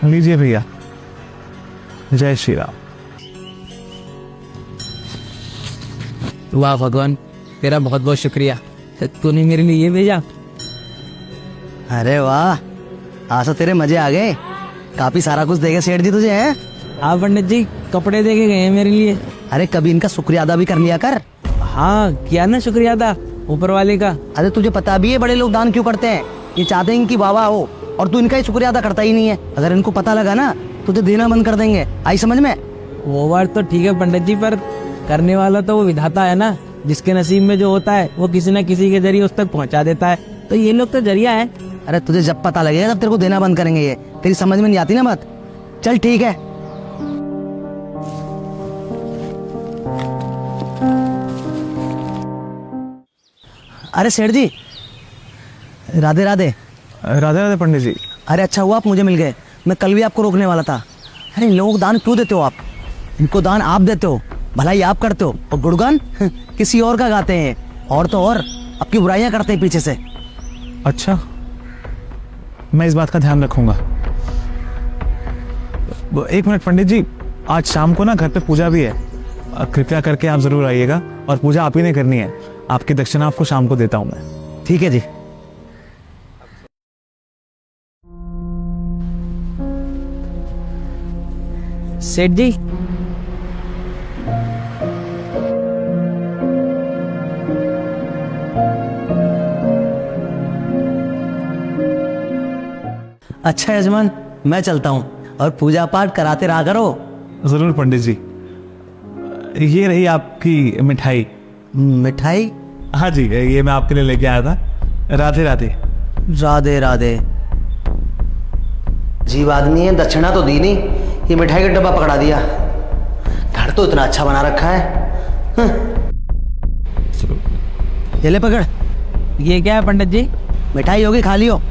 लीजिए भैया, जय श्री राम। वाह भगवान, तेरा बहुत बहुत शुक्रिया, तूने मेरे लिए ये भेजा। अरे वाह, आज तो तेरे मजे आ गए। काफी सारा कुछ देखे सेठ जी तुझे हैं। हाँ पंडित जी, कपड़े देके गए हैं मेरे लिए। अरे कभी इनका शुक्रिया अदा भी कर लिया कर। हाँ किया ना शुक्रिया था ऊपर वाले का। अरे तुझे पता भी है बड़े लोग दान क्यों करते हैं? ये चाहते हैं कि वाह हो, और तू इनका ही शुक्रिया अदा करता ही नहीं है। अगर इनको पता लगा ना तुझे देना बंद कर देंगे। आई समझ में? वो बात तो ठीक है पंडित जी, पर करने वाला तो वो विधाता है ना। जिसके नसीब में जो होता है वो किसी न किसी के जरिए उस तक पहुंचा देता है, तो ये लोग तो जरिया है। अरे तुझे जब पता लगेगा तब तेरे को देना बंद करेंगे। ये तेरी समझ में नहीं आती ना बात। चल ठीक है। अरे सेठ जी, राधे राधे। राधे राधे पंडित जी। अरे अच्छा हुआ आप मुझे मिल गए, मैं कल भी आपको रोकने वाला था। अरे इन लोगों को दान क्यों देते हो आप? इनको दान आप देते हो, भलाई आप करते हो, और गुणगान किसी और का गाते हैं। और तो और आपकी बुराइयां करते हैं पीछे से। अच्छा, मैं इस बात का ध्यान रखूंगा। एक मिनट पंडित जी, आज शाम को ना घर पे पूजा भी है, कृपया करके आप जरूर आइएगा। और पूजा आप ही ने करनी है, आपकी दक्षिणा आपको शाम को देता हूं मैं। ठीक है जी। सेठ जी, अच्छा यजमान, मैं चलता हूँ, और पूजा पाठ कराते रहा करो। जरूर पंडित जी। ये रही आपकी मिठाई। मिठाई? हाँ जी, ये मैं आपके लिए लेके आया था। राधे राधे। राधे राधे। जीव आदमी है, दक्षिणा तो दी नहीं, ये मिठाई का डब्बा पकड़ा दिया। घर तो इतना अच्छा बना रखा है। ये ले पकड़। ये क्या है पंडित जी? मिठाई होगी, खा लियो।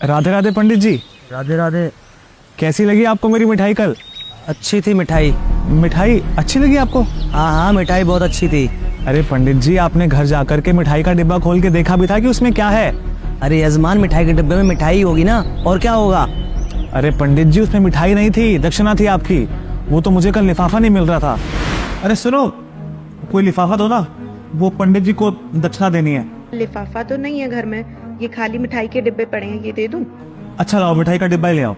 राधे राधे पंडित जी। राधे राधे। कैसी लगी आपको मेरी मिठाई कल? अच्छी थी मिठाई। मिठाई अच्छी लगी आपको? हाँ हाँ, मिठाई बहुत अच्छी थी। अरे पंडित जी, आपने घर जाकर के मिठाई का डिब्बा खोल के देखा भी था कि उसमें क्या है? अरे यजमान, मिठाई के डिब्बे में मिठाई होगी ना, और क्या होगा? अरे पंडित जी, उसमें मिठाई नहीं थी, दक्षिणा थी आपकी। वो तो मुझे कल लिफाफा नहीं मिल रहा था। अरे सुनो, कोई लिफाफा दो ना, वो पंडित जी को दक्षिणा देनी है। लिफाफा तो नहीं है घर में, ये खाली मिठाई के डिब्बे पड़े हैं, ये दे दूं? अच्छा लाओ, मिठाई का डिब्बा ही ले आओ।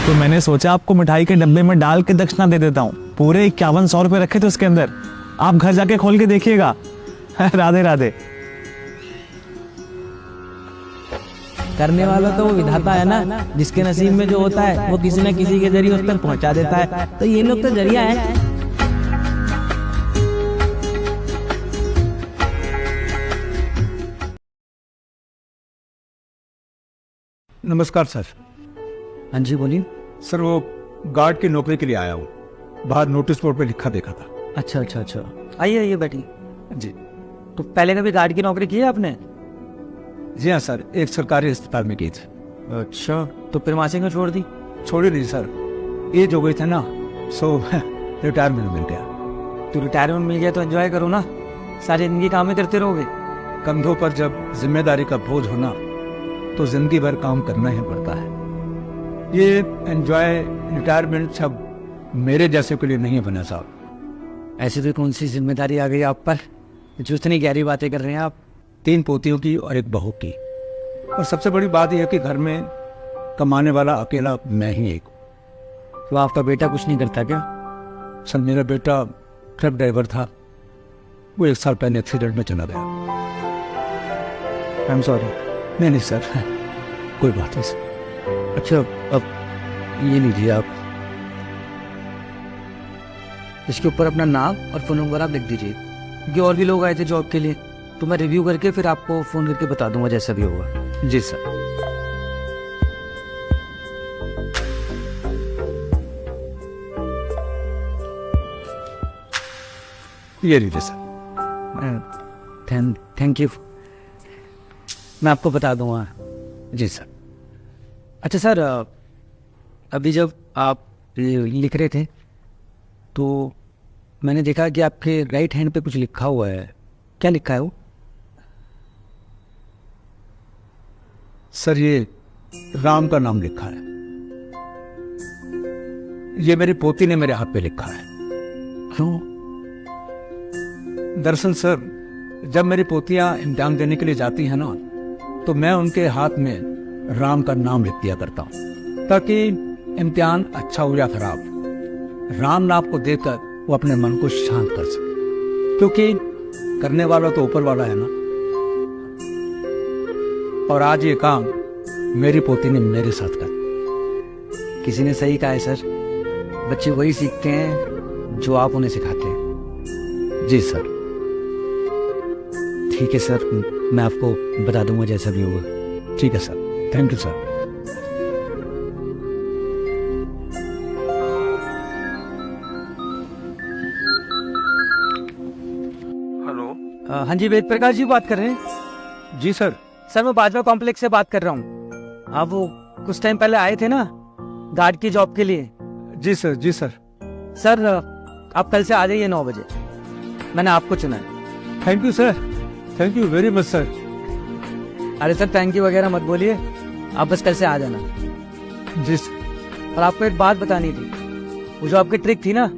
तो मैंने सोचा आपको मिठाई के डब्बे में डाल के दक्षिणा दे देता हूँ। पूरे 5100 रुपए रखे थे उसके अंदर, आप घर जाके खोल के देखिएगा। राधे राधे। करने वाला तो वो विधाता है ना। जिसके नसीब में जो होता है वो किसी न किसी के जरिए उस तक पहुंचा देता है, तो ये लोग तो जरिया है। नमस्कार सर। हाँ जी बोलिए। सर वो गार्ड की नौकरी के लिए आया हूँ, बाहर नोटिस बोर्ड पे लिखा देखा था। अच्छा अच्छा अच्छा, आइए आइए बैठिए। जी। तो पहले कभी गार्ड की नौकरी की है आपने? जी हाँ सर, एक सरकारी अस्पताल में की थी। अच्छा, तो फिर वहाँ से क्यों छोड़ दी? छोड़ी नहीं सर, एज हो गई थी ना, सो रिटायरमेंट मिल गया। तो रिटायरमेंट मिल गया तो एंजॉय करो ना, सारी जिंदगी काम ही करते रहोगे। कंधों पर जब जिम्मेदारी का बोझ होना तो जिंदगी भर काम करना ही पड़ता है। ये एंजॉय रिटायरमेंट सब मेरे जैसे के लिए नहीं बना साहब। ऐसी तो कौन सी जिम्मेदारी आ गई आप पर जो इतनी गहरी बातें कर रहे हैं आप? 3 पोतियों की और 1 बहू की, और सबसे बड़ी बात यह है कि घर में कमाने वाला अकेला मैं ही एक। तो आपका बेटा कुछ नहीं करता क्या? सर मेरा बेटा ट्रक ड्राइवर था, वो 1 साल पहले एक्सीडेंट में चला गया। I am sorry. नहीं नहीं सर, कोई बात नहीं सर। अच्छा, अब ये लीजिए आप, इसके ऊपर अपना नाम और फोन नंबर आप लिख दीजिए, क्योंकि और भी लोग आए थे जॉब के लिए, तो मैं रिव्यू करके फिर आपको फोन करके बता दूंगा जैसा भी होगा। जी सर। ये लीजिए सर। Thank you. मैं आपको बता दूंगा। जी सर। अच्छा सर, अभी जब आप लिख रहे थे तो मैंने देखा कि आपके राइट हैंड पे कुछ लिखा हुआ है। क्या लिखा है वो? सर ये राम का नाम लिखा है। ये मेरी पोती ने मेरे हाथ पे लिखा है। क्यों? दरअसल सर, जब मेरी पोतियां इम्तिहान देने के लिए जाती हैं ना, तो मैं उनके हाथ में राम का नाम लिख दिया करता हूं, ताकि इम्तिहान अच्छा हो या खराब, राम नाम को देकर वो अपने मन को शांत कर सके, क्योंकि करने वाला तो ऊपर वाला है ना। और आज ये काम मेरी पोती ने मेरे साथ कर। किसी ने सही कहा है सर, बच्चे वही सीखते हैं जो आप उन्हें सिखाते हैं। जी सर। ठीक है सर, मैं आपको बता दूंगा जैसा भी होगा। ठीक है sir, thank you sir. Hello. हाँ जी, वेद प्रकाश जी बात कर रहे हैं? जी सर। सर मैं बाजवा कॉम्प्लेक्स से बात कर रहा हूँ। आप वो कुछ टाइम पहले आए थे ना गार्ड की जॉब के लिए? जी सर। जी सर। सर आप कल से आ जाइए 9 बजे, मैंने आपको चुना है। Thank you sir, thank you very much sir. अरे सर थैंक यू वगैरह मत बोलिए, आप बस कल से आ जाना। जी सर। और आपको एक बात बतानी थी, वो जो आपकी ट्रिक थी ना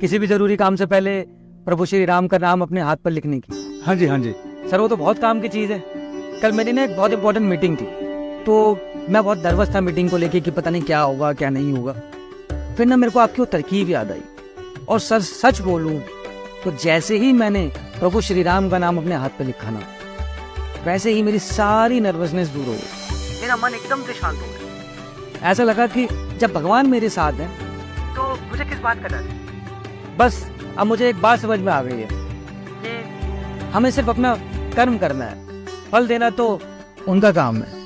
किसी भी जरूरी काम से पहले प्रभु श्री राम का नाम अपने हाथ पर लिखने की। हाँ जी, हाँ जी। सर वो तो बहुत काम की चीज है। कल मेरी ना एक बहुत इंपॉर्टेंट मीटिंग थी, तो मैं बहुत नर्वस था मीटिंग को लेके कि पता नहीं क्या होगा क्या नहीं होगा। फिर ना मेरे को आपकी वो तरकीब याद आई, और सर सच बोलूं तो जैसे ही मैंने प्रभु श्री राम का नाम अपने हाथ पे लिखा ना, वैसे ही मेरी सारी नर्वसनेस दूर हो गई। मेरा मन एकदम से शांत हो गया। ऐसा लगा कि जब भगवान मेरे साथ हैं तो मुझे किस बात का डर है। बस अब मुझे एक बात समझ में आ गई है कि हमें सिर्फ अपना कर्म करना है, फल देना तो उनका काम है।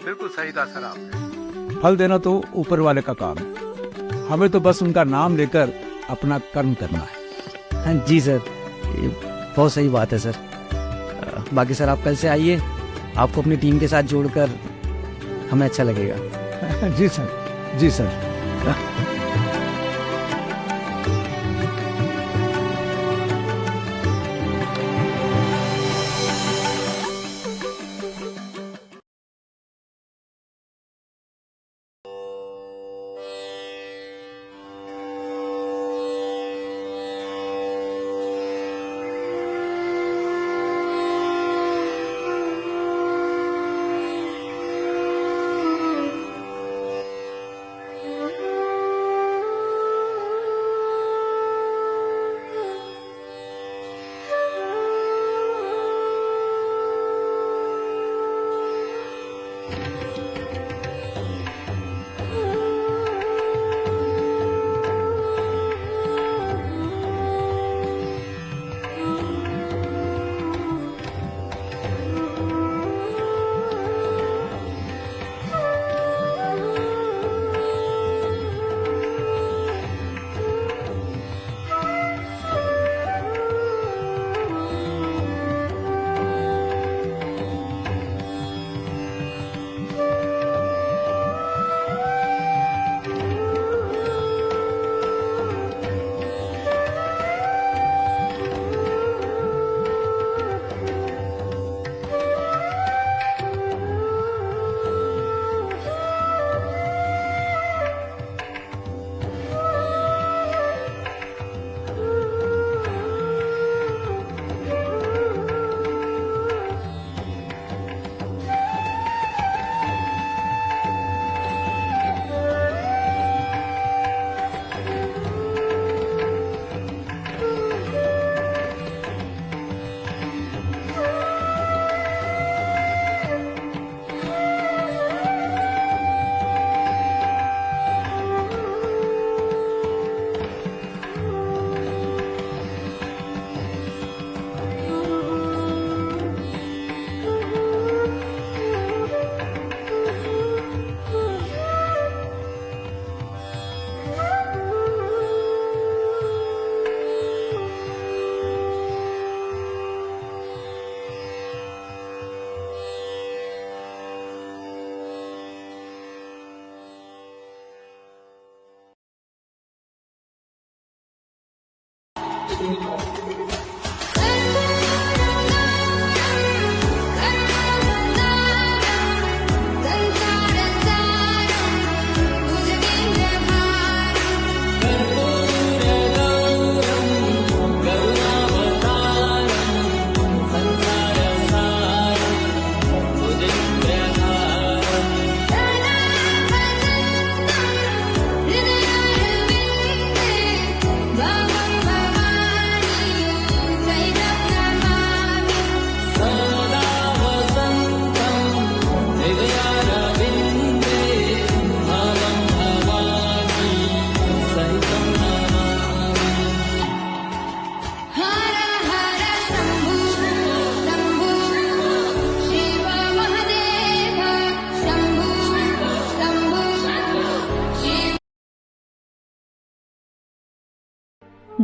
बिल्कुल सही कहा सर आपने। फल देना तो ऊपर वाले का काम है, हमें तो बस उनका नाम लेकर अपना कर्म करना है। हाँ जी सर, ये बहुत सही बात है सर। बाकी सर आप कल से आइए, आपको अपनी टीम के साथ जोड़कर हमें अच्छा लगेगा। जी सर। जी सर।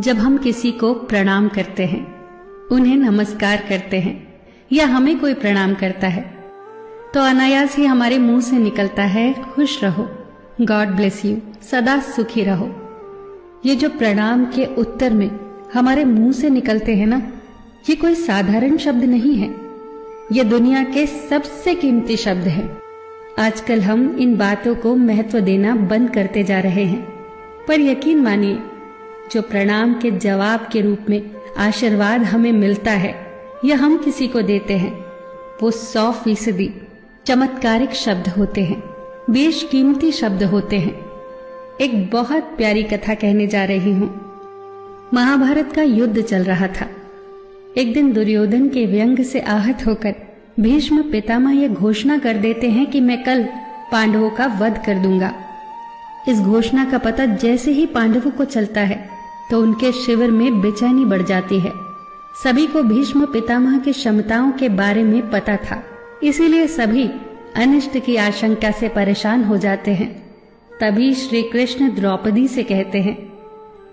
जब हम किसी को प्रणाम करते हैं, उन्हें नमस्कार करते हैं या हमें कोई प्रणाम करता है, तो अनायास ही हमारे मुंह से निकलता है खुश रहो, गॉड ब्लेस यू, सदा सुखी रहो। ये जो प्रणाम के उत्तर में हमारे मुंह से निकलते हैं ना, ये कोई साधारण शब्द नहीं है, ये दुनिया के सबसे कीमती शब्द हैं। आजकल हम इन बातों को महत्व देना बंद करते जा रहे हैं, पर यकीन मानिए, जो प्रणाम के जवाब के रूप में आशीर्वाद हमें मिलता है या हम किसी को देते हैं, वो 100% चमत्कारिक शब्द होते हैं, बेशकीमती शब्द होते हैं। एक बहुत प्यारी कथा कहने जा रही हूं। महाभारत का युद्ध चल रहा था। एक दिन दुर्योधन के व्यंग से आहत होकर भीष्म पितामह यह घोषणा कर देते हैं कि मैं कल पांडवों का वध कर दूंगा। इस घोषणा का पता जैसे ही पांडवों को चलता है तो उनके शिविर में बेचैनी बढ़ जाती है। सभी को भीष्म पितामह की क्षमताओं के बारे में पता था, इसीलिए सभी अनिष्ट की आशंका से परेशान हो जाते हैं। तभी श्री कृष्ण द्रौपदी से कहते हैं,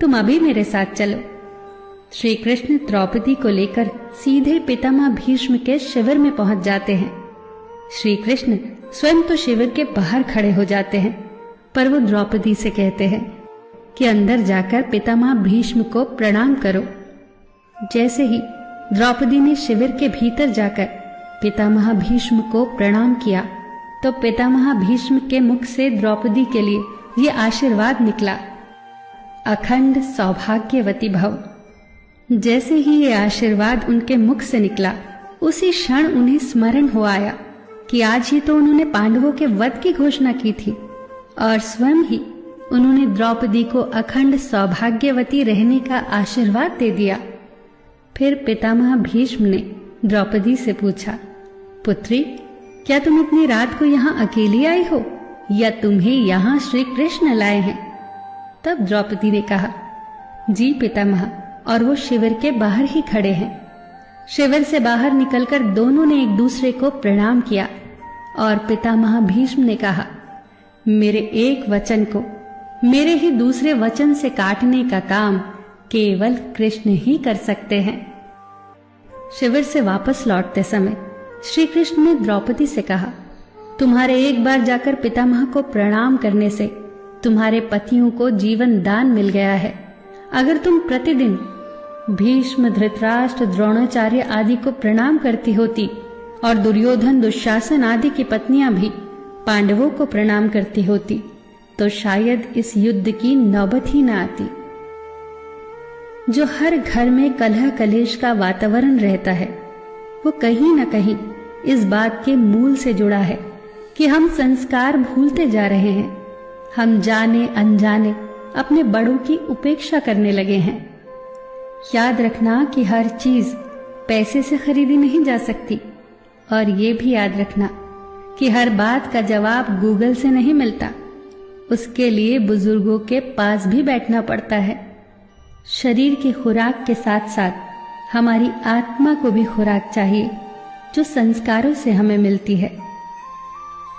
तुम अभी मेरे साथ चलो। श्री कृष्ण द्रौपदी को लेकर सीधे पितामह भीष्म के शिविर में पहुंच जाते हैं। श्री कृष्ण स्वयं तो शिविर के बाहर खड़े हो जाते हैं, पर वो द्रौपदी से कहते हैं कि अंदर जाकर पितामह भीष्म को प्रणाम करो। जैसे ही द्रौपदी ने शिविर के भीतर जाकर पितामह भीष्म को प्रणाम किया, तो पितामह भीष्म के मुख से द्रौपदी के लिए ये आशीर्वाद निकला, अखंड सौभाग्यवती भव। जैसे ही ये आशीर्वाद उनके मुख से निकला, उसी क्षण उन्हें स्मरण हो आया कि आज ही तो उन्होंने पांडवों के वध की घोषणा की थी और स्वयं ही उन्होंने द्रौपदी को अखंड सौभाग्यवती रहने का आशीर्वाद दे दिया। फिर पितामह भीष्म ने द्रौपदी से पूछा, पुत्री, क्या तुम इतनी रात को यहाँ अकेली आई हो या तुम्हें यहाँ श्री कृष्ण लाए हैं? तब द्रौपदी ने कहा, जी पितामह, और वो शिविर के बाहर ही खड़े हैं। शिविर से बाहर निकलकर दोनों ने एक दूसरे को प्रणाम किया और पितामह भीष्म ने कहा, मेरे एक वचन को मेरे ही दूसरे वचन से काटने का काम केवल कृष्ण ही कर सकते हैं। शिविर से वापस लौटते समय श्री कृष्ण ने द्रौपदी से कहा, तुम्हारे एक बार जाकर पितामह को प्रणाम करने से तुम्हारे पतियों को जीवन दान मिल गया है। अगर तुम प्रतिदिन भीष्म, धृतराष्ट्र, द्रोणाचार्य आदि को प्रणाम करती होती और दुर्योधन, दुशासन आदि की पत्नियां भी पांडवों को प्रणाम करती होती, तो शायद इस युद्ध की नौबत ही न आती। जो हर घर में कलह कलेश का वातावरण रहता है, वो कहीं न कहीं इस बात के मूल से जुड़ा है कि हम संस्कार भूलते जा रहे हैं। हम जाने अनजाने अपने बड़ों की उपेक्षा करने लगे हैं। याद रखना कि हर चीज पैसे से खरीदी नहीं जा सकती, और ये भी याद रखना कि हर बात का जवाब गूगल से नहीं मिलता। उसके लिए बुजुर्गों के पास भी बैठना पड़ता है। शरीर की खुराक के साथ साथ हमारी आत्मा को भी खुराक चाहिए, जो संस्कारों से हमें मिलती है।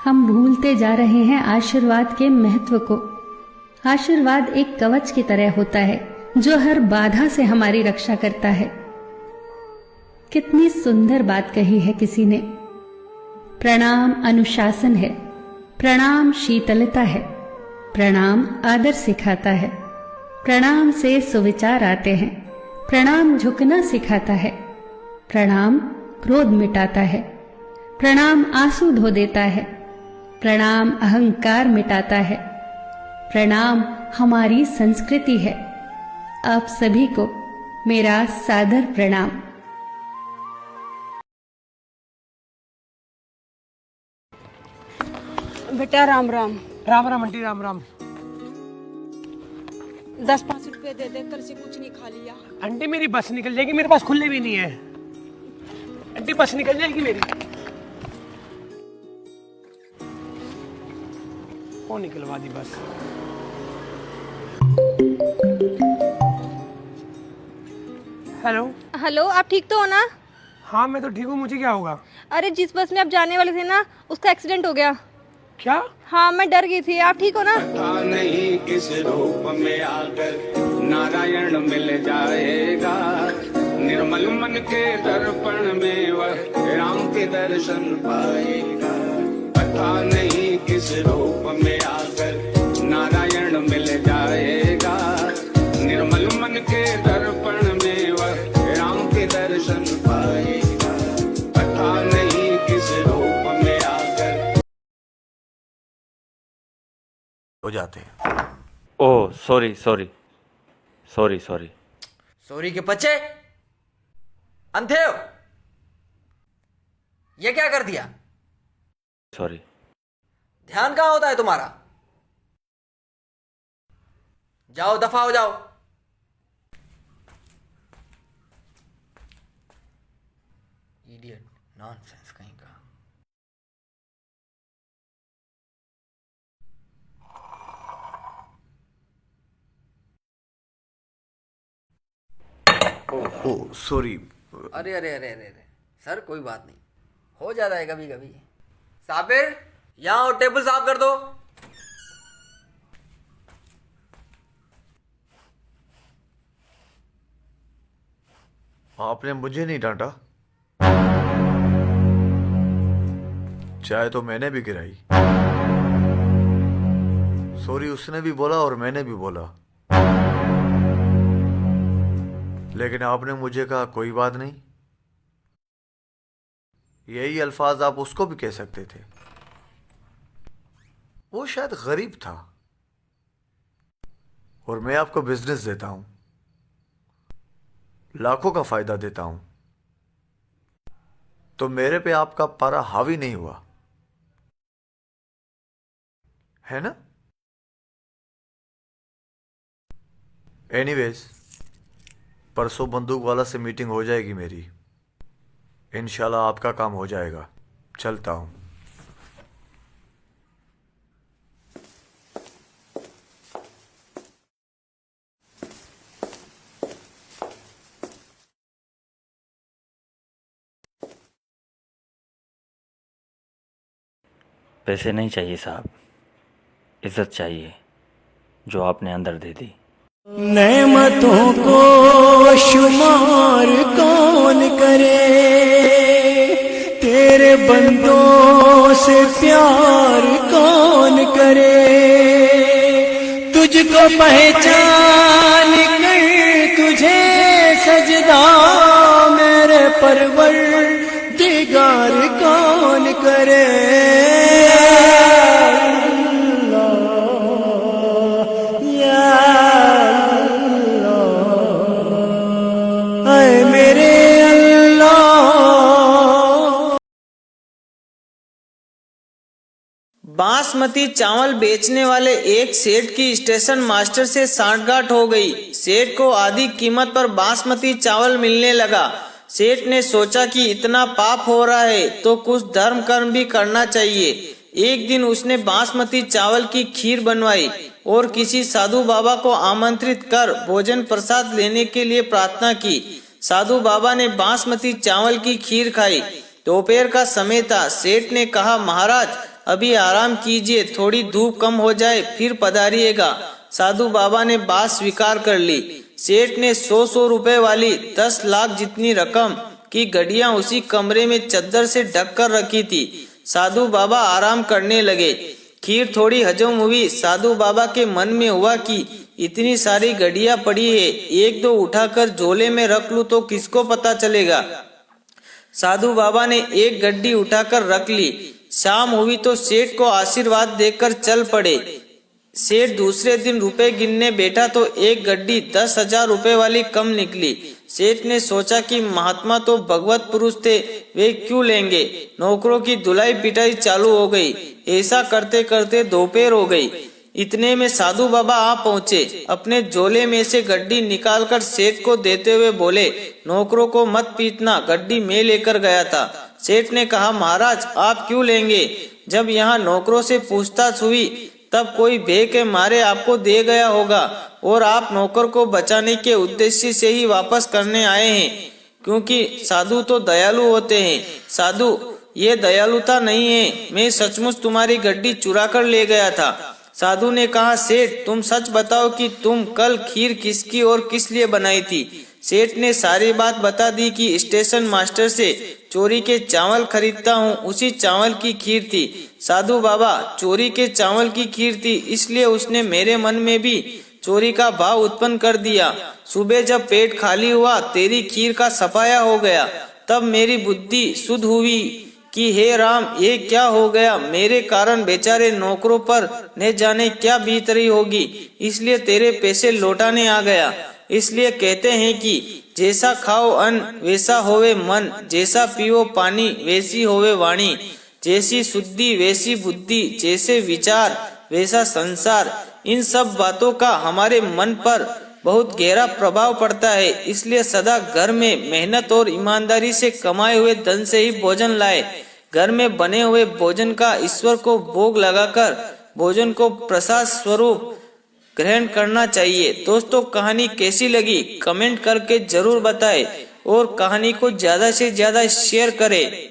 हम भूलते जा रहे हैं आशीर्वाद के महत्व को। आशीर्वाद एक कवच की तरह होता है, जो हर बाधा से हमारी रक्षा करता है। कितनी सुंदर बात कही है किसी ने। प्रणाम अनुशासन है, प्रणाम शीतलता है, प्रणाम आदर सिखाता है, प्रणाम से सुविचार आते हैं, प्रणाम झुकना सिखाता है, प्रणाम क्रोध मिटाता है, प्रणाम आंसू धो देता है, प्रणाम अहंकार मिटाता है, प्रणाम हमारी संस्कृति है। आप सभी को मेरा सादर प्रणाम। बेटा राम राम। राम राम आंटी, राम राम। 10-5 रुपए दे दे, कल से कुछ नहीं खा लिया। आंटी मेरी बस निकल जाएगी, मेरे पास खुले भी नहीं है। आंटी बस निकल जाएगी मेरी। वो निकलवा दी बस। हेलो हेलो, आप ठीक तो हो ना? हाँ मैं तो ठीक हूँ, मुझे क्या होगा? अरे जिस बस में आप जाने वाले थे ना, उसका एक्सीडेंट हो गया। क्या? हाँ मैं डर गई थी। आप ठीक हो ना? नहीं किस रूप में आकर नारायण मिल जाएगा। निर्मल मन के दर्पण में वह राम के दर्शन पाएगा। पता नहीं किस रूप में आकर नारायण मिल जाएगा। निर्मल मन के दर्पण में वह राम के दर्शन पाएगा। पता नहीं किस रूप में आकर हो जाते हैं। Oh sorry sorry sorry sorry sorry के बच्चे अंधेव, ये क्या कर दिया? सॉरी। ध्यान कहाँ होता है तुम्हारा? जाओ दफा हो जाओ। इडियट, नॉनसेंस कहीं का। Oh sorry. अरे अरे अरे अरे अरे सर, कोई बात नहीं, हो जाता है कभी कभी। साबिर, यहाँ और टेबल साफ कर दो। आपने मुझे नहीं डांटा, चाय तो मैंने भी गिराई। सॉरी उसने भी बोला और मैंने भी बोला, लेकिन आपने मुझे कहा कोई बात नहीं। यही अल्फाज आप उसको भी कह सकते थे। वो शायद गरीब था और मैं आपको बिजनेस देता हूं, लाखों का फायदा देता हूं, तो मेरे पे आपका पारा हावी नहीं हुआ है ना? एनीवेज, परसों बंदूक वाला से मीटिंग हो जाएगी मेरी। इंशाल्लाह आपका काम हो जाएगा। चलता हूं। पैसे नहीं चाहिए साहब, इज्जत चाहिए जो आपने अंदर दे दी। नेमतों को शुमार कौन करे, तेरे बंदों से प्यार कौन करे। तुझको पहचान कर तुझे सजदा मेरे परवरदिगार कौन करे। बासमती चावल बेचने वाले एक सेठ की स्टेशन मास्टर से सांठगांठ हो गई। सेठ को आधी कीमत पर बासमती चावल मिलने लगा। सेठ ने सोचा कि इतना पाप हो रहा है तो कुछ धर्म कर्म भी करना चाहिए। एक दिन उसने बासमती चावल की खीर बनवाई और किसी साधु बाबा को आमंत्रित कर भोजन प्रसाद लेने के लिए प्रार्थना की। साधु बाबा ने बासमती चावल की खीर खाई। दोपहर का समय था। सेठ ने कहा, महाराज अभी आराम कीजिए, थोड़ी धूप कम हो जाए फिर पधारिएगा। साधु बाबा ने बात स्वीकार कर ली। सेठ ने 100 रुपए वाली 10 लाख जितनी रकम की घड़ियां उसी कमरे में चद्दर से ढक कर रखी थी। साधु बाबा आराम करने लगे। खीर थोड़ी हजम हुई। साधु बाबा के मन में हुआ कि इतनी सारी घड़ियां पड़ी है, एक दो उठाकर झोले में रख लूं तो किसको पता चलेगा। साधु बाबा ने एक गड्डी उठाकर रख ली। शाम हुई तो सेठ को आशीर्वाद देकर चल पड़े। सेठ दूसरे दिन रुपए गिनने बैठा तो एक गड्डी 10,000 रुपए वाली कम निकली। सेठ ने सोचा कि महात्मा तो भगवत पुरुष थे, वे क्यों लेंगे। नौकरों की धुलाई पिटाई चालू हो गई। ऐसा करते करते दोपहर हो गई। इतने में साधु बाबा आ पहुँचे। अपने झोले में से गड्डी निकालकर सेठ को देते हुए बोले, नौकरों को मत पीटना, गड्डी मैं लेकर गया था। सेठ ने कहा, महाराज आप क्यों लेंगे। जब यहाँ नौकरों से पूछताछ हुई तब कोई भय के मारे आपको दे गया होगा और आप नौकर को बचाने के उद्देश्य से ही वापस करने आए हैं, क्योंकि साधु तो दयालु होते हैं। साधु, ये दयालुता नहीं है, मैं सचमुच तुम्हारी गड्डी चुरा कर ले गया था। साधु ने कहा, सेठ तुम सच बताओ कि तुम कल खीर किसकी और किस लिए बनाई थी। सेठ ने सारी बात बता दी कि स्टेशन मास्टर से चोरी के चावल खरीदता हूँ, उसी चावल की खीर थी। साधु बाबा, चोरी के चावल की खीर थी, इसलिए उसने मेरे मन में भी चोरी का भाव उत्पन्न कर दिया। सुबह जब पेट खाली हुआ, तेरी खीर का सफाया हो गया। तब मेरी बुद्धि शुद्ध हुई कि हे राम, ये क्या हो गया। मेरे कारण बेचारे नौकरों पर न जाने क्या बीत रही होगी, इसलिए तेरे पैसे लौटाने आ गया। इसलिए कहते हैं कि जैसा खाओ अन्न वैसा होवे मन, जैसा पियो पानी वैसी होवे वाणी, जैसी शुद्धि वैसी बुद्धि, जैसे विचार वैसा संसार। इन सब बातों का हमारे मन पर बहुत गहरा प्रभाव पड़ता है। इसलिए सदा घर में मेहनत और ईमानदारी से कमाए हुए धन से ही भोजन लाए। घर में बने हुए भोजन का ईश्वर को भोग लगाकर भोजन को प्रसाद स्वरूप ग्रहण करना चाहिए। दोस्तों, कहानी कैसी लगी कमेंट करके जरूर बताएं और कहानी को ज्यादा से ज्यादा शेयर करें।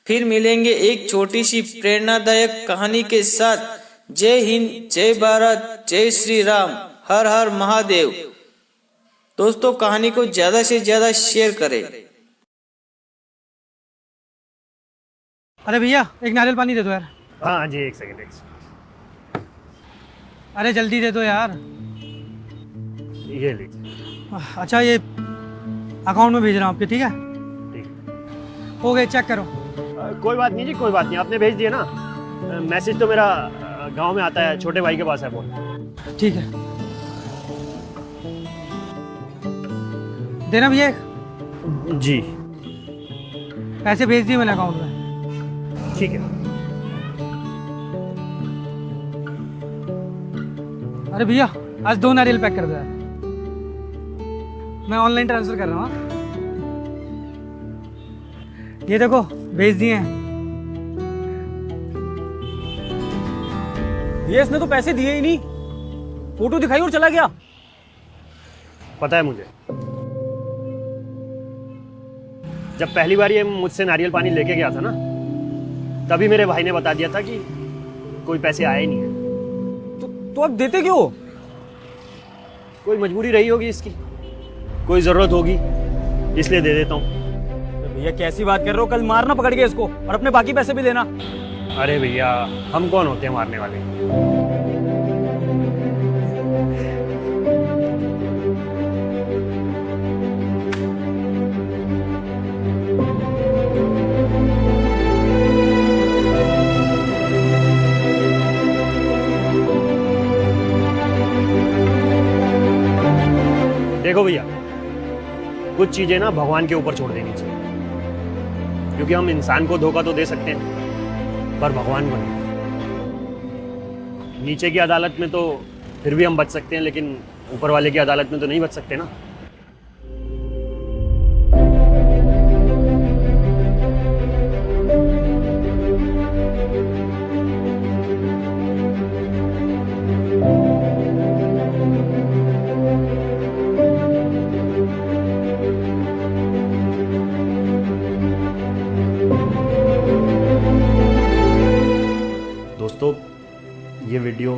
फिर मिलेंगे एक छोटी सी प्रेरणादायक कहानी के साथ। जय हिंद, जय भारत, जय श्री राम, हर हर महादेव। दोस्तों, कहानी को ज्यादा से ज्यादा शेयर करें। अरे भैया, एक नारियल पानी दे दो यार। हाँ जी, एक सेकंड। अरे जल्दी दे दो यार। ये लीजिए। अच्छा, ये अकाउंट में भेज रहा हूँ आपके, ठीक है? ठीक हो गए, चेक करो। कोई बात नहीं जी, कोई बात नहीं, आपने भेज दिया ना। मैसेज तो मेरा गांव में आता है, छोटे भाई के पास है फोन। ठीक है, देना भैया। जी, पैसे भेज दिए मैंने अकाउंट में। ठीक है। अरे भैया, आज 2 नारियल पैक कर दो यार, मैं ऑनलाइन ट्रांसफर कर रहा हूँ। ये देखो, भेज दिए हैं। ये इसने तो पैसे दिए ही नहीं, फोटो दिखाई और चला गया। पता है मुझे, जब पहली बार ये मुझसे नारियल पानी लेके गया था ना, तभी मेरे भाई ने बता दिया था कि कोई पैसे आए नहीं है। तो अब देते क्यों? कोई मजबूरी रही होगी इसकी, कोई जरूरत होगी, इसलिए दे देता हूँ। भैया कैसी बात कर रहे हो, कल मारना पकड़ के इसको और अपने बाकी पैसे भी देना। अरे भैया, हम कौन होते हैं मारने वाले? देखो भैया, कुछ चीजें ना भगवान के ऊपर छोड़ देनी चाहिए, क्योंकि हम इंसान को धोखा तो दे सकते हैं पर भगवान को नहीं। नीचे की अदालत में तो फिर भी हम बच सकते हैं, लेकिन ऊपर वाले की अदालत में तो नहीं बच सकते ना। दोस्तों, ये वीडियो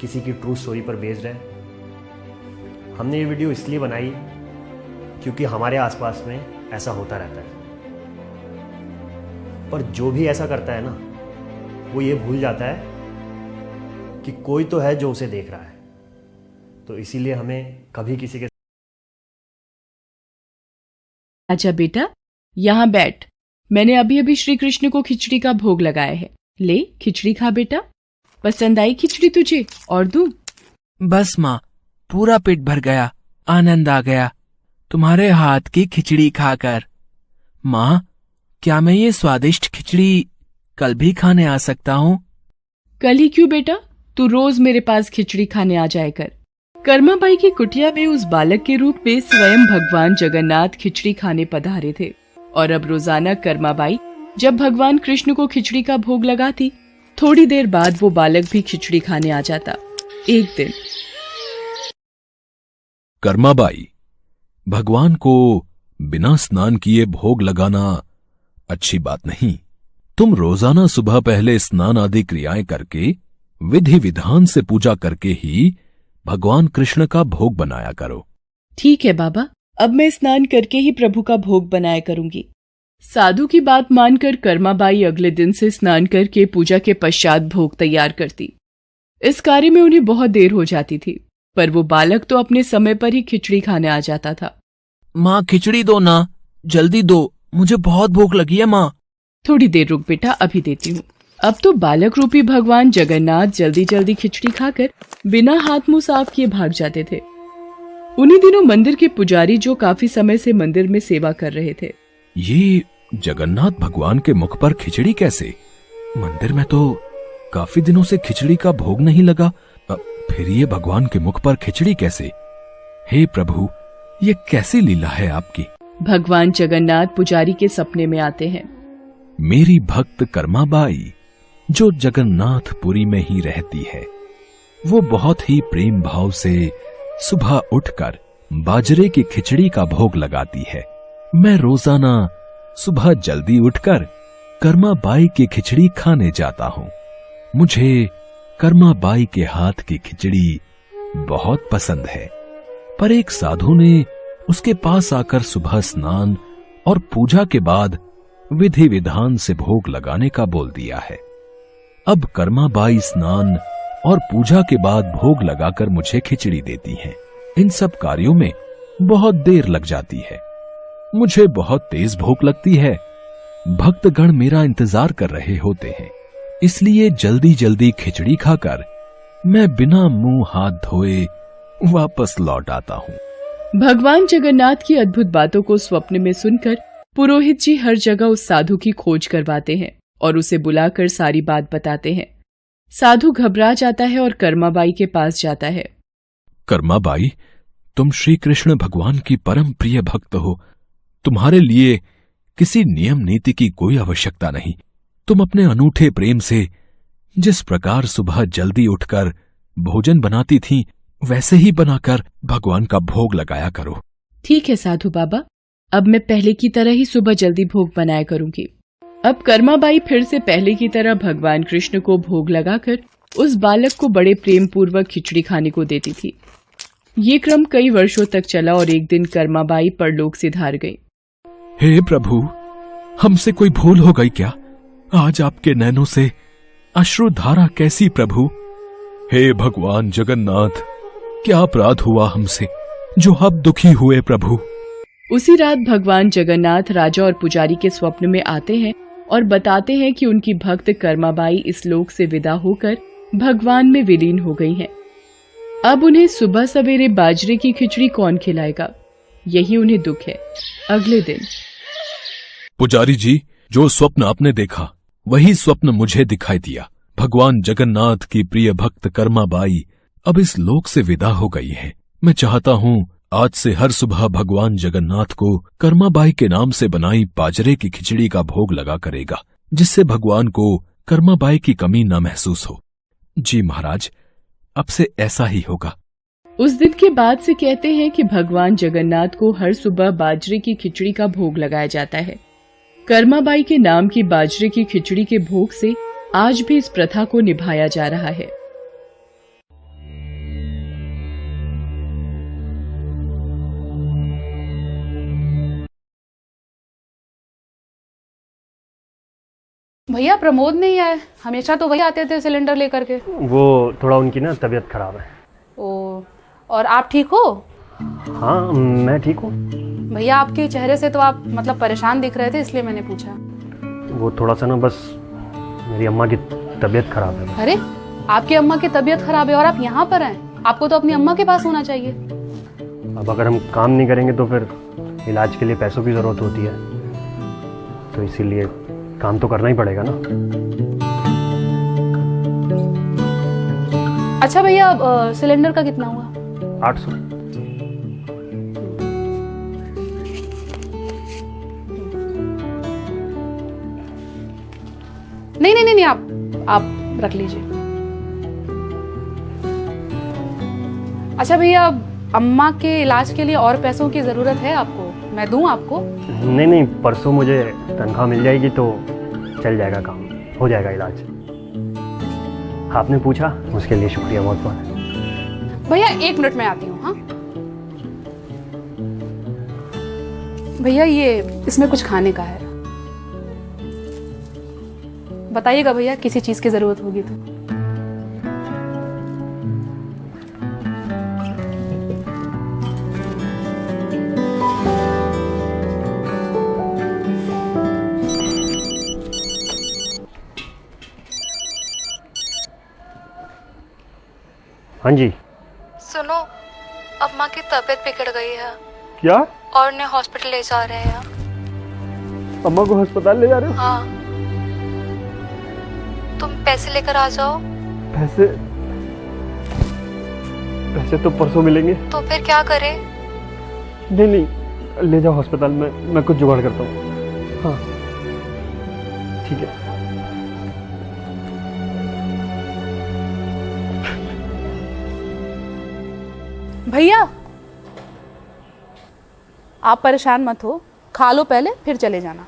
किसी की ट्रू स्टोरी पर बेस्ड है। हमने ये वीडियो इसलिए बनाई क्योंकि हमारे आसपास में ऐसा होता रहता है, पर जो भी ऐसा करता है ना, वो ये भूल जाता है कि कोई तो है जो उसे देख रहा है। तो इसीलिए हमें कभी किसी के आजा बेटा, यहाँ बैठ। मैंने अभी अभी श्री कृष्ण को खिचड़ी का भोग लगाया है। ले खिचड़ी खा बेटा। पसंद आई खिचड़ी तुझे? और दूं? बस माँ, पूरा पेट भर गया, आनंद आ गया तुम्हारे हाथ की खिचड़ी खाकर। माँ, क्या मैं ये स्वादिष्ट खिचड़ी कल भी खाने आ सकता हूँ? कल ही क्यों बेटा, तू रोज मेरे पास खिचड़ी खाने आ जाया कर। कर्माबाई की कुटिया में उस बालक के रूप में स्वयं भगवान जगन्नाथ खिचड़ी खाने पधारे थे, और अब रोजाना कर्माबाई जब भगवान कृष्ण को खिचड़ी का भोग लगाती, थोड़ी देर बाद वो बालक भी खिचड़ी खाने आ जाता। एक दिन कर्माबाई, भगवान को बिना स्नान किए भोग लगाना अच्छी बात नहीं। तुम रोजाना सुबह पहले स्नान आदि क्रियाएं करके विधि विधान से पूजा करके ही भगवान कृष्ण का भोग बनाया करो। ठीक है बाबा, अब मैं स्नान करके ही प्रभु का भोग बनाया करूंगी। साधु की बात मानकर कर्माबाई अगले दिन से स्नान करके पूजा के पश्चात भोग तैयार करती। इस कार्य में उन्हें बहुत देर हो जाती थी, पर वो बालक तो अपने समय पर ही खिचड़ी खाने आ जाता था। माँ खिचड़ी दो ना, जल्दी दो, मुझे बहुत भूख लगी है माँ। थोड़ी देर रुक बेटा, अभी देती हूँ। अब तो बालक रूपी भगवान जगन्नाथ जल्दी जल्दी खिचड़ी खाकर बिना हाथ मुंह साफ किए भाग जाते थे। उन्हीं दिनों मंदिर के पुजारी जो काफी समय से मंदिर में सेवा कर रहे थे, ये जगन्नाथ भगवान के मुख पर खिचड़ी कैसे? मंदिर में तो काफी दिनों से खिचड़ी का भोग नहीं लगा, फिर ये भगवान के मुख पर खिचड़ी कैसे? हे प्रभु, ये कैसी लीला है आपकी? भगवान जगन्नाथ पुजारी के सपने में आते हैं। मेरी भक्त कर्माबाई जो जगन्नाथपुरी में ही रहती है, वो बहुत ही प्रेम भाव से सुबह उठकर बाजरे की खिचड़ी का भोग लगाती है। मैं रोजाना सुबह जल्दी उठकर कर्माबाई की खिचड़ी खाने जाता हूँ। मुझे कर्माबाई के हाथ की खिचड़ी बहुत पसंद है। पर एक साधु ने उसके पास आकर सुबह स्नान और पूजा के बाद विधि विधान से भोग लगाने का बोल दिया है। अब कर्माबाई स्नान और पूजा के बाद भोग लगाकर मुझे खिचड़ी देती हैं। इन सब कार्यों में बहुत देर लग जाती है। मुझे बहुत तेज भूख लगती है। भक्तगण मेरा इंतजार कर रहे होते हैं, इसलिए जल्दी जल्दी खिचड़ी खाकर मैं बिना मुंह हाथ धोए वापस लौट आता हूँ। भगवान जगन्नाथ की अद्भुत बातों को स्वप्न में सुनकर पुरोहित जी हर जगह उस साधु की खोज करवाते हैं और उसे बुलाकर सारी बात बताते हैं। साधु घबरा जाता है और कर्माबाई के पास जाता है। कर्माबाई, तुम श्री कृष्ण भगवान की परम प्रिय भक्त हो। तुम्हारे लिए किसी नियम नीति की कोई आवश्यकता नहीं। तुम अपने अनूठे प्रेम से जिस प्रकार सुबह जल्दी उठकर भोजन बनाती थी, वैसे ही बनाकर भगवान का भोग लगाया करो। ठीक है साधु बाबा, अब मैं पहले की तरह ही सुबह जल्दी भोग बनाया करूंगी। अब कर्माबाई फिर से पहले की तरह भगवान कृष्ण को भोग लगाकर उस बालक को बड़े प्रेम पूर्वक खिचड़ी खाने को देती थी। ये क्रम कई वर्षों तक चला और एक दिन कर्माबाई परलोक से धार गई। हे प्रभु, हमसे कोई भूल हो गई क्या? आज आपके नैनों से अश्रुधारा कैसी प्रभु? हे भगवान जगन्नाथ, क्या अपराध हुआ हमसे जो अब दुखी हुए प्रभु? उसी रात भगवान जगन्नाथ राजा और पुजारी के स्वप्न में आते हैं और बताते हैं कि उनकी भक्त कर्माबाई इस लोक से विदा होकर भगवान में विलीन हो गई हैं। अब उन्हें सुबह सवेरे बाजरे की खिचड़ी कौन खिलाएगा, यही उन्हें दुख है। अगले दिन पुजारी जी, जो स्वप्न आपने देखा वही स्वप्न मुझे दिखाई दिया। भगवान जगन्नाथ की प्रिय भक्त कर्माबाई अब इस लोक से विदा हो गई है। मैं चाहता हूँ आज से हर सुबह भगवान जगन्नाथ को कर्माबाई के नाम से बनाई बाजरे की खिचड़ी का भोग लगा करेगा, जिससे भगवान को कर्माबाई की कमी न महसूस हो। जी महाराज, अब से ऐसा ही होगा। उस दिन के बाद से कहते हैं कि भगवान जगन्नाथ को हर सुबह बाजरे की खिचड़ी का भोग लगाया जाता है। कर्माबाई के नाम की बाजरे की खिचड़ी के भोग से आज भी इस प्रथा को निभाया जा रहा है। भैया प्रमोद नहीं आए, हमेशा तो वही आते थे सिलेंडर लेकर के। वो थोड़ा उनकी ना तबीयत खराब है। ओ, और आप ठीक हो? हाँ मैं ठीक हूँ। भैया आपके चेहरे से तो आप मतलब परेशान दिख रहे थे, इसलिए मैंने पूछा। वो थोड़ा सा ना बस मेरी अम्मा की तबीयत खराब है। अरे आपकी अम्मा की तबीयत खराब है और आप यहाँ पर हैं? आपको तो अपनी अम्मा के पास होना चाहिए। अब अगर हम काम नहीं करेंगे तो फिर इलाज के लिए पैसों की जरूरत होती है, तो इसीलिए काम तो करना ही पड़ेगा ना। अच्छा भैया, सिलेंडर का कितना हुआ? 800। नहीं, आप रख लीजिए। अच्छा भैया, अम्मा के इलाज के लिए और पैसों की जरूरत है आपको? मैं दूं आपको? नहीं, परसों मुझे तनख्वाह मिल जाएगी तो चल जाएगा काम, हो जाएगा इलाज। आपने पूछा उसके लिए शुक्रिया बहुत बहुत। भैया 1 मिनट में आती हूँ। हाँ भैया, ये इसमें कुछ खाने का है, बताइएगा भैया, किसी चीज की जरूरत होगी तो। हाँ जी। सुनो, अम्मा की तबीयत बिगड़ गई है। क्या? और उन्हें हॉस्पिटल ले जा रहे हैं। अम्मा को अस्पताल ले जा रहे हो? हाँ, तुम पैसे लेकर आ जाओ। पैसे तो परसों मिलेंगे। तो फिर क्या करें? नहीं, ले जाओ अस्पताल में, मैं कुछ जुगाड़ करता हूँ। हाँ ठीक है। भैया आप परेशान मत हो, खा लो पहले फिर चले जाना।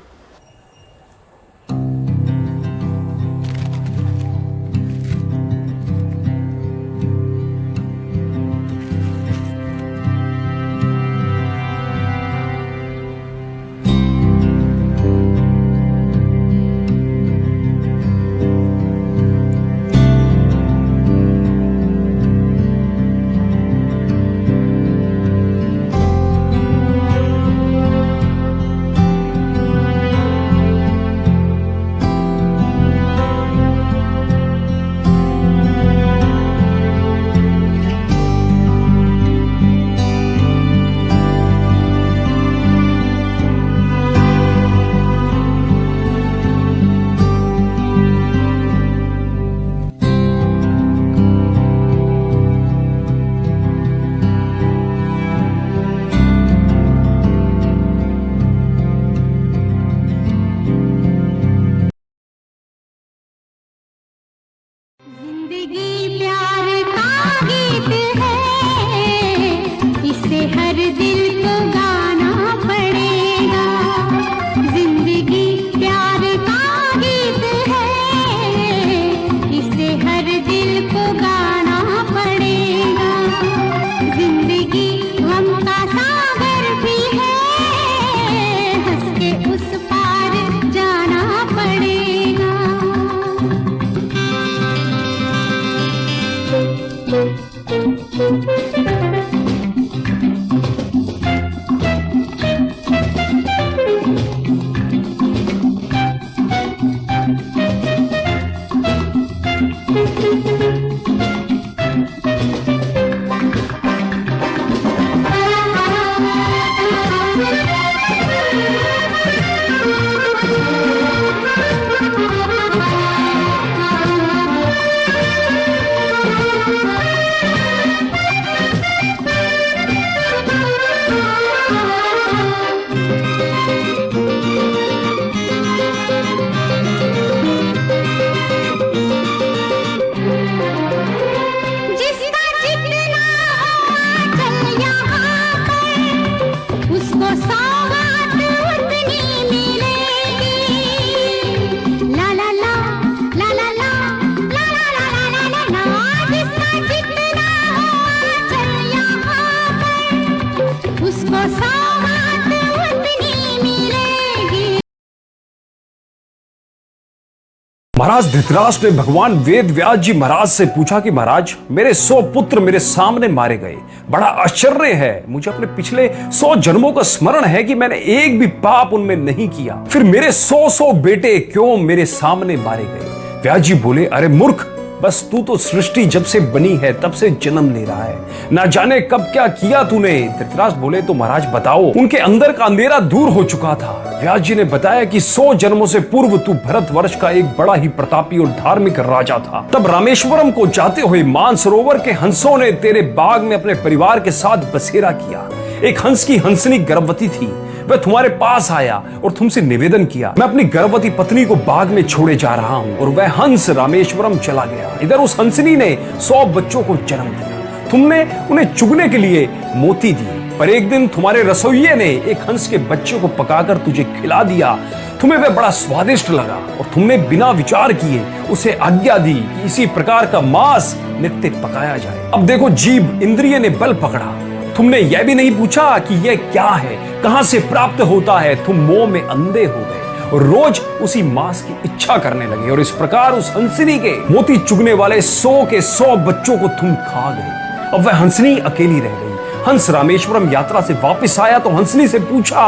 महाराज धृतराष्ट्र ने भगवान वेद व्यास जी महाराज से पूछा कि महाराज मेरे 100 पुत्र मेरे सामने मारे गए, बड़ा आश्चर्य है, मुझे अपने पिछले 100 जन्मों का स्मरण है कि मैंने एक भी पाप उनमें नहीं किया, फिर मेरे 100 बेटे क्यों मेरे सामने मारे गए? व्यास जी बोले, अरे मूर्ख, बस तू तो सृष्टि जब से बनी है तब से जन्म ले रहा है, ना जाने कब क्या किया तूने। धृतराष्ट्र बोले, तो महाराज बताओ। उनके अंदर का अंधेरा दूर हो चुका था। व्यास जी ने बताया कि 100 जन्मों से पूर्व तू भरतवर्ष का एक बड़ा ही प्रतापी और धार्मिक राजा था। तब रामेश्वरम को जाते हुए मानसरोवर के हंसों ने तेरे बाग में अपने परिवार के साथ बसेरा किया। एक हंस की हंसनी गर्भवती थी, वह तुम्हारे पास आया और तुमसे निवेदन किया, मैं अपनी गर्भवती पत्नी को बाग में छोड़े जा रहा हूं, और वह हंस रामेश्वरम चला गया। इधर उस हंसनी ने 100 बच्चों को जन्म दिया। तुमने उन्हें चुगने के लिए मोती दिए, पर एक दिन तुम्हारे रसोइये ने एक हंस के बच्चे को पकाकर तुझे खिला दिया। तुम्हें वह बड़ा स्वादिष्ट लगा और तुमने बिना विचार किए उसे आज्ञा दी कि इसी प्रकार का मांस नित्य पकाया जाए। अब देखो, जीभ इंद्रिय ने बल पकड़ा, तुमने यह भी नहीं पूछा कि यह क्या है, कहां से प्राप्त होता है। तुम मोह में अंधे हो गए और रोज उसी मांस की इच्छा करने लगे और इस प्रकार उस हंसनी के मोती चुगने वाले 100 के 100 बच्चों को तुम खा गए। अब वह हंसनी अकेली रह गई। हंस रामेश्वरम यात्रा से वापस आया तो हंसनी से पूछा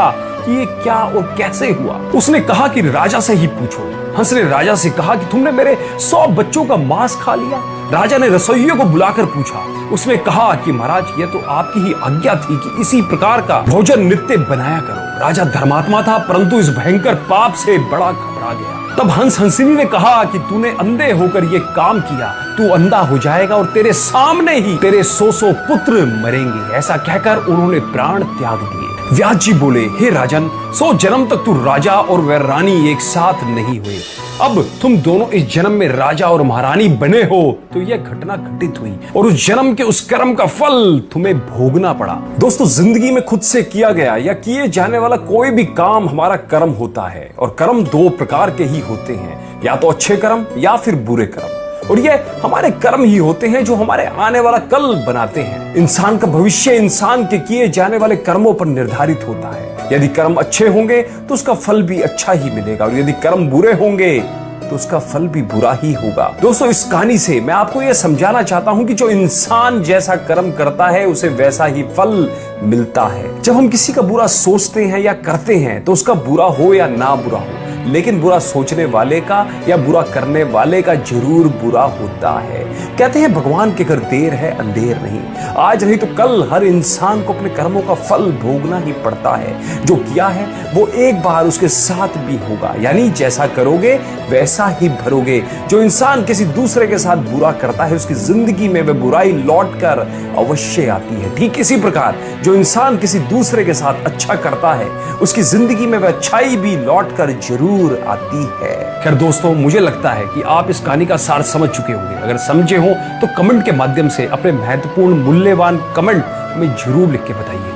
कि ये क्या और कैसे हुआ। उसने कहा कि राजा से ही पूछो। हंस ने राजा से कहा कि तुमने मेरे 100 बच्चों का मांस खा लिया। राजा ने रसोइयों को बुलाकर पूछा। उसने कहा कि महाराज, यह तो आपकी ही आज्ञा थी कि इसी प्रकार का भोजन नित्य बनाया करो। राजा धर्मात्मा था, परंतु इस भयंकर पाप से बड़ा घबरा गया। तब हंस हंसनी ने कहा कि तूने अंधे होकर ये काम किया, तू अंधा हो जाएगा और तेरे सामने ही तेरे 100 पुत्र मरेंगे। ऐसा कहकर उन्होंने प्राण त्याग दिए। व्यास जी बोले, हे राजन, 100 जन्म तक तू राजा और वह रानी एक साथ नहीं हुए। अब तुम दोनों इस जन्म में राजा और महारानी बने हो तो यह घटना घटित हुई और उस जन्म के उस कर्म का फल तुम्हें भोगना पड़ा। दोस्तों, जिंदगी में खुद से किया गया या किए जाने वाला कोई भी काम हमारा कर्म होता है और कर्म 2 प्रकार के ही होते हैं, या तो अच्छे कर्म या फिर बुरे कर्म। और ये हमारे कर्म ही होते हैं जो हमारे आने वाला कल बनाते हैं। इंसान का भविष्य इंसान के किए जाने वाले कर्मों पर निर्धारित होता है। यदि कर्म अच्छे होंगे तो उसका फल भी अच्छा ही मिलेगा और यदि कर्म बुरे होंगे तो उसका फल भी बुरा ही होगा। दोस्तों, इस कहानी से मैं आपको यह समझाना चाहता हूं कि जो इंसान जैसा कर्म करता है उसे वैसा ही फल मिलता है। जब हम किसी का बुरा सोचते हैं या करते हैं तो उसका बुरा हो या ना बुरा हो, लेकिन बुरा सोचने वाले का या बुरा करने वाले का जरूर बुरा होता है। कहते हैं भगवान के घर देर है अंधेर नहीं। आज नहीं तो कल हर इंसान को अपने कर्मों का फल भोगना ही पड़ता है। जो किया है वो एक बार उसके साथ भी होगा, यानी जैसा करोगे वैसा ही भरोगे। जो इंसान किसी दूसरे के साथ बुरा करता है उसकी जिंदगी में वह बुराई लौट कर अवश्य आती है। ठीक इसी प्रकार जो इंसान किसी दूसरे के साथ अच्छा करता है उसकी जिंदगी में वह अच्छाई भी लौट कर जरूर आती है। खैर दोस्तों, मुझे लगता है कि आप इस कहानी का सार समझ चुके होंगे। अगर समझे हो तो कमेंट के माध्यम से अपने महत्वपूर्ण मूल्यवान कमेंट हमें जरूर लिख के बताइए।